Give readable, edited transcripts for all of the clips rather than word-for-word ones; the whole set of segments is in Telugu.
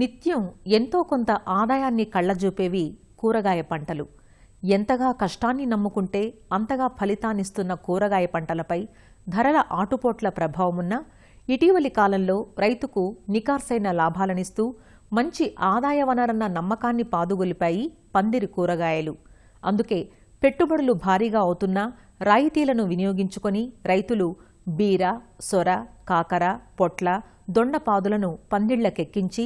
నిత్యం ఎంతో కొంత ఆదాయాన్ని కళ్లజూపేవి కూరగాయ పంటలు. ఎంతగా కష్టాన్ని నమ్ముకుంటే అంతగా ఫలితాన్నిస్తున్న కూరగాయ పంటలపై ధరల ఆటుపోట్ల ప్రభావమున్నా ఇటీవలి కాలంలో రైతుకు నికార్సైన లాభాలనిస్తూ మంచి ఆదాయ వనరన్న నమ్మకాన్ని పాదుగొలిపాయి పందిరి కూరగాయలు. అందుకే పెట్టుబడులు భారీగా అవుతున్నా రాయితీలను వినియోగించుకొని రైతులు బీర, సొర, కాకర, పొట్ల, దొండపాదులను పందిళ్లకెక్కించి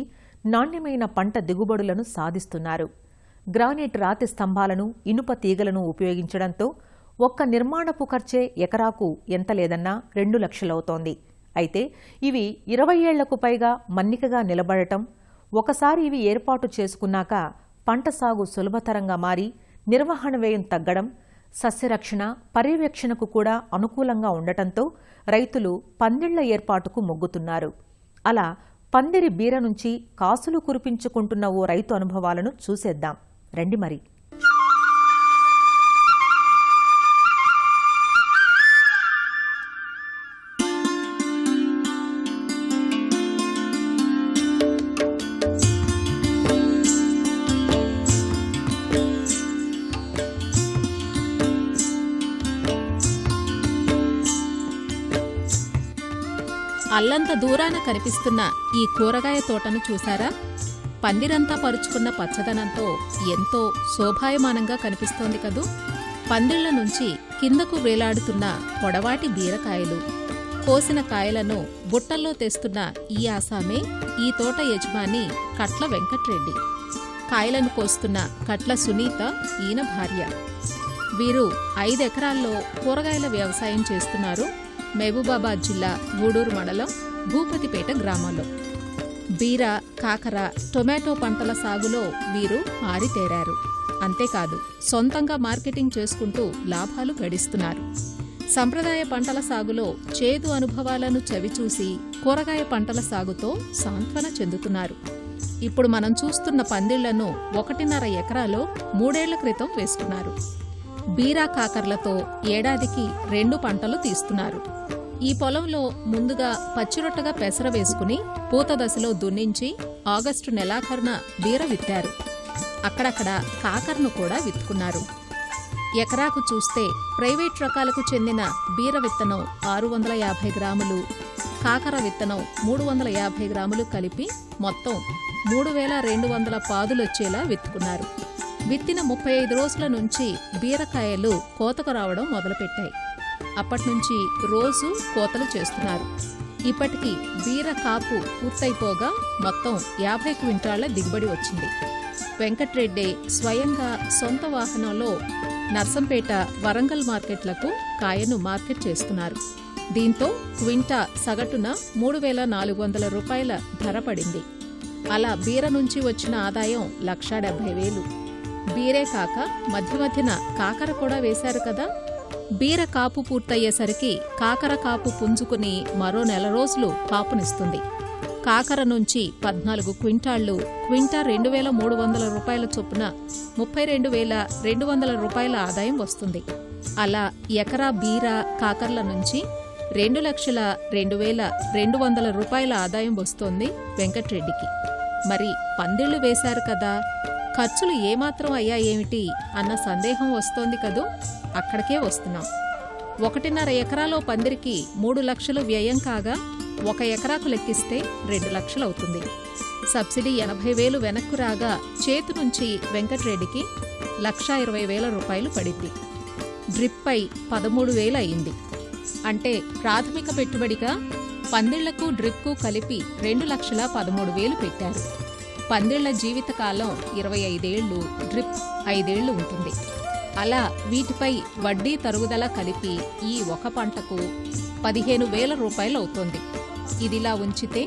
నాణ్యమైన పంట దిగుబడులను సాధిస్తున్నారు. గ్రానైట్ రాతి స్తంభాలను, ఇనుప తీగలను ఉపయోగించడంతో ఒక్క నిర్మాణపు ఖర్చే ఎకరాకు ఎంత లేదన్నా 2 లక్షలవుతోంది. అయితే ఇవి 20 ఏళ్లకు పైగా మన్నికగా నిలబడటం, ఒకసారి ఇవి ఏర్పాటు చేసుకున్నాక పంట సాగు సులభతరంగా మారి నిర్వహణ వ్యయం తగ్గడం, సస్యరక్షణ, పర్యవేక్షణకు కూడా అనుకూలంగా ఉండటంతో రైతులు పందిళ్ల ఏర్పాటుకు మొగ్గుతున్నారు. అలా పందిరి బీర నుంచి కాసులు కురిపించుకుంటున్న ఓ రైతు అనుభవాలను చూసేద్దాం రండి మరి. అల్లంత దూరాన కనిపిస్తున్న ఈ కూరగాయ తోటను చూశారా? పందిరంతా పరుచుకున్న పచ్చదనంతో ఎంతో శోభాయమానంగా కనిపిస్తోంది కదూ. పందిళ్ల నుంచి కిందకు వేలాడుతున్న పొడవాటి బీరకాయలు, కోసిన కాయలను బుట్టల్లో తెస్తున్న ఈ ఆసామే ఈ తోట యజమాని కట్ల వెంకట్రెడ్డి. కాయలను కోస్తున్న కట్ల సునీత ఈయన భార్య. వీరు 5 ఎకరాల్లో కూరగాయల వ్యవసాయం చేస్తున్నారు. మహబూబాబాద్ జిల్లా గూడూరు మండలం భూపతిపేట గ్రామంలో బీర, కాకర, టొమాటో పంటల సాగులో వీరు ఆరితేరారు. అంతేకాదు సొంతంగా మార్కెటింగ్ చేసుకుంటూ లాభాలు గడిస్తున్నారు. సంప్రదాయ పంటల సాగులో చేదు అనుభవాలను చవిచూసి కూరగాయ పంటల సాగుతో సాంత్వన చెందుతున్నారు. ఇప్పుడు మనం చూస్తున్న పందిళ్లను 1.5 ఎకరాలో 3 ఏళ్ల క్రితం వేసుకున్నారు. బీరా, కాకర్లతో ఏడాదికి 2 పంటలు తీస్తున్నారు. ఈ పొలంలో ముందుగా పచ్చిరొట్టగా పెసర వేసుకుని పూత దశలో దున్నించి ఆగస్టు నెలాఖరున బీర విత్తారు. అక్కడక్కడ కాకర్ను కూడా విత్తుకున్నారు. ఎకరాకు చూస్తే ప్రైవేట్ రకాలకు చెందిన బీర విత్తనం 650 గ్రాములు, కాకర విత్తనం 350 గ్రాములు కలిపి మొత్తం 3200 పాదులొచ్చేలా విత్తుకున్నారు. విత్తిన 35 రోజుల నుంచి బీరకాయలు కోతకు రావడం మొదలుపెట్టాయి. అప్పట్నుంచి రోజు కోతలు చేస్తున్నారు. ఇప్పటికి బీర కాపు పూర్తయిపోగా మొత్తం 50 క్వింటాళ్ల దిగుబడి వచ్చింది. వెంకట్రెడ్డి స్వయంగా సొంత వాహనంలో నర్సంపేట, వరంగల్ మార్కెట్లకు కాయను మార్కెట్ చేస్తున్నారు. దీంతో క్వింటా సగటున 3400 రూపాయల ధర పడింది. అలా బీర నుంచి వచ్చిన ఆదాయం 1,70,000. బీరే కాక మధ్యన కాకర కూడా వేశారు కదా. బీర కాపు పూర్తయ్యేసరికి కాకర కాపు పుంజుకుని మరో 1 నెల రోజులు కాపునిస్తుంది. కాకర నుంచి 14 క్వింటాళ్లు, క్వింటా 2,300 రూపాయల చొప్పున 32,200 రూపాయల ఆదాయం వస్తుంది. అలా ఎకరా బీర, కాకర్ల నుంచి 2,02,200 రూపాయల ఆదాయం వస్తోంది వెంకట్రెడ్డికి. మరి పందిళ్లు వేశారు కదా, ఖర్చులు ఏమాత్రం అయ్యాయేమిటి అన్న సందేహం వస్తోంది కదూ. అక్కడికే వస్తున్నాం. 1.5 ఎకరాలో పందిరికి 3 లక్షలు వ్యయం కాగా 1 ఎకరాకు లెక్కిస్తే 2 లక్షలవుతుంది. సబ్సిడీ 80,000 వెనక్కు రాగా చేతు నుంచి వెంకట్రెడ్డికి 1,20,000 రూపాయలు పడింది. డ్రిప్పై 13,000 అయింది. అంటే ప్రాథమిక పెట్టుబడిగా పందిళ్లకు డ్రిప్కు కలిపి 2,13,000 పెట్టారు. పందిళ్ల జీవితకాలం 25 ఏళ్లు, డ్రిప్ 5 ఏళ్లు ఉంటుంది. అలా వీటిపై వడ్డీ తరుగుదల కలిపి ఈ ఒక పంటకు 15,000 రూపాయలు అవుతోంది. ఇదిలా ఉంచితే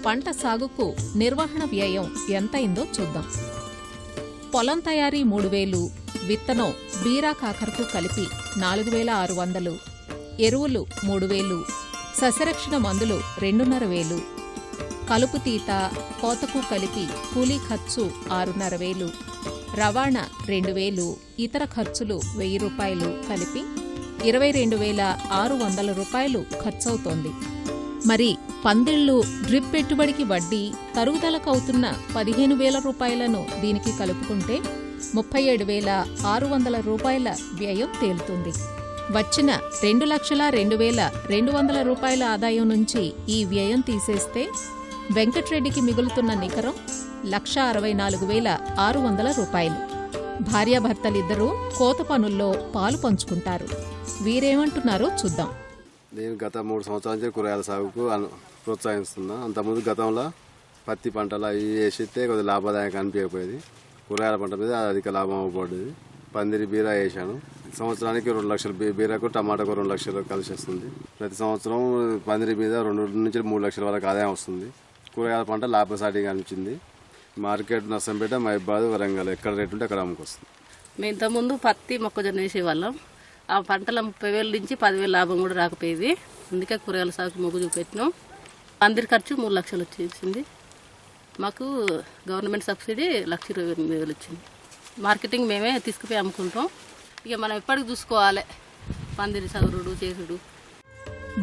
పంట సాగుకు నిర్వహణ వ్యయం ఎంతైందో చూద్దాం. పొలం తయారీ 3,000, విత్తనం బీరా, కాకరకు కలిపి 4,600, ఎరువులు 3,000, సస్యరక్షణ మందులు 2,500, కలుపు తీత, కోతకు కలిపి కూలీ ఖర్చు 6,500, రవాణా 2,000, ఇతర ఖర్చులు 1,000 రూపాయలు కలిపి 22,600 రూపాయలు ఖర్చవుతోంది. మరి పందిళ్ళు డ్రిప్ పెట్టుబడికి వడ్డీ తరుగుదలకు అవుతున్న 15,000 రూపాయలను దీనికి కలుపుకుంటే 37,600 రూపాయల వ్యయం తేలుతుంది. వచ్చిన 2,02,200 రూపాయల ఆదాయం నుంచి ఈ వ్యయం తీసేస్తే వెంకట్రెడ్డికి మిగులుతున్న నికరం 1,64,600 రూపాయలు. భార్యాభర్తలిద్దరూ కోత పనుల్లో పాలు పంచుకుంటారు. వీరేమంటున్నారో చూద్దాం. నేను గత 3 సంవత్సరాల నుంచి కూరగాయల సాగుకు ప్రోత్సహిస్తున్నా. అంతకుముందు గతంలో పత్తి పంటలు అవి వేసిస్తే కొద్దిగా లాభదాయకం అనిపించకపోయేది. కూరగాయల పంట మీద అధిక లాభం అవ్వబడేది. పందిరి బీర వేసాను. సంవత్సరానికి 2 లక్షల బీరకు టమాటాకు 2 లక్షలు కలిసి వస్తుంది. ప్రతి సంవత్సరం పందిరి మీద 2 నుంచి 3 లక్షల వరకు ఆదాయం వస్తుంది. కూరగాయల పంట లాభసాటిగా అనిపించింది. మార్కెట్ నర్సంపేట, మహబూబాద్, వరంగల్ ఎక్కడ రేటు ఉంటే అక్కడ అమ్ముకొస్తుంది. మేము ఇంతకుముందు పత్తి మొక్కజొన్న వేసేవాళ్ళం. ఆ పంటల 30,000 నుంచి 10,000 లాభం కూడా రాకపోయేది. అందుకే కూరగాయల సాగు మొగ్గు చూపెట్టినాం. పందిరి ఖర్చు 3 లక్షలు వచ్చేసింది. మాకు గవర్నమెంట్ సబ్సిడీ 1,28,000 వచ్చింది. మార్కెటింగ్ మేమే తీసుకుపోయి అమ్ముకుంటాం. ఇక మనం ఎప్పటికి చూసుకోవాలి పందిరి సగురుడు చేసుడు.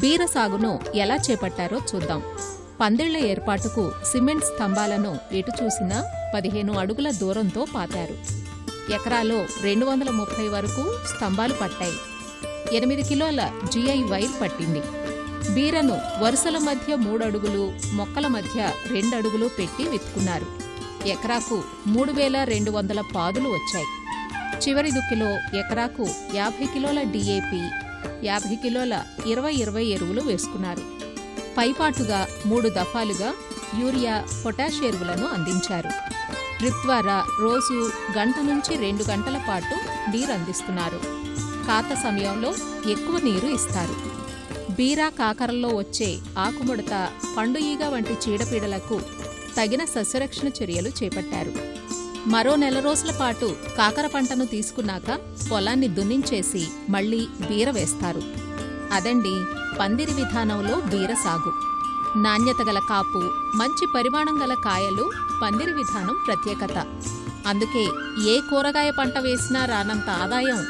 బీర సాగును ఎలా చేపట్టారో చూద్దాం. పందిళ్ల ఏర్పాటుకు సిమెంట్ స్తంభాలను ఎటు చూసినా 15 అడుగుల దూరంతో పాతారు. ఎకరాలో 230 వరకు స్తంభాలు పట్టాయి. 8 కిలోల GI వైర్ పట్టింది. బీరను వరుసల మధ్య 3 అడుగులు, మొక్కల మధ్య 2 అడుగులు పెట్టి విత్తుకున్నారు. ఎకరాకు 3,200 పాదులు వచ్చాయి. చివరి దుక్కిలో ఎకరాకు 50 కిలోల DAP, 50 కిలోల 20-20 ఎరువులు వేసుకున్నారు. పైపాటుగా 3 దఫాలుగా యూరియా, పొటాష్ ఎరువులను అందించారు. డ్రిప్ ద్వారా రోజు 1 నుంచి 2 గంటల పాటు నీరు అందిస్తున్నారు. కాత సమయంలో ఎక్కువ నీరు ఇస్తారు. బీర కాకరల్లో వచ్చే ఆకుముడత, పండు ఈగ వంటి చీడపీడలకు తగిన సస్యరక్షణ చర్యలు చేపట్టారు. మరో 1 నెల రోజుల పాటు కాకర పంటను తీసుకున్నాక పొలాన్ని దున్నించేసి మళ్లీ బీర వేస్తారు. అదండి పందిరి విధానంలో బీర సాగు. నాణ్యత గల కాపు, మంచి పరిమాణం గల కాయలు పందిరి విధానం ప్రత్యేకత. అందుకే ఏ కూరగాయ పంట వేసినా రానంత ఆదాయం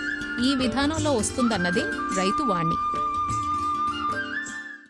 ఈ విధానంలో వస్తుందన్నది రైతు వాణి.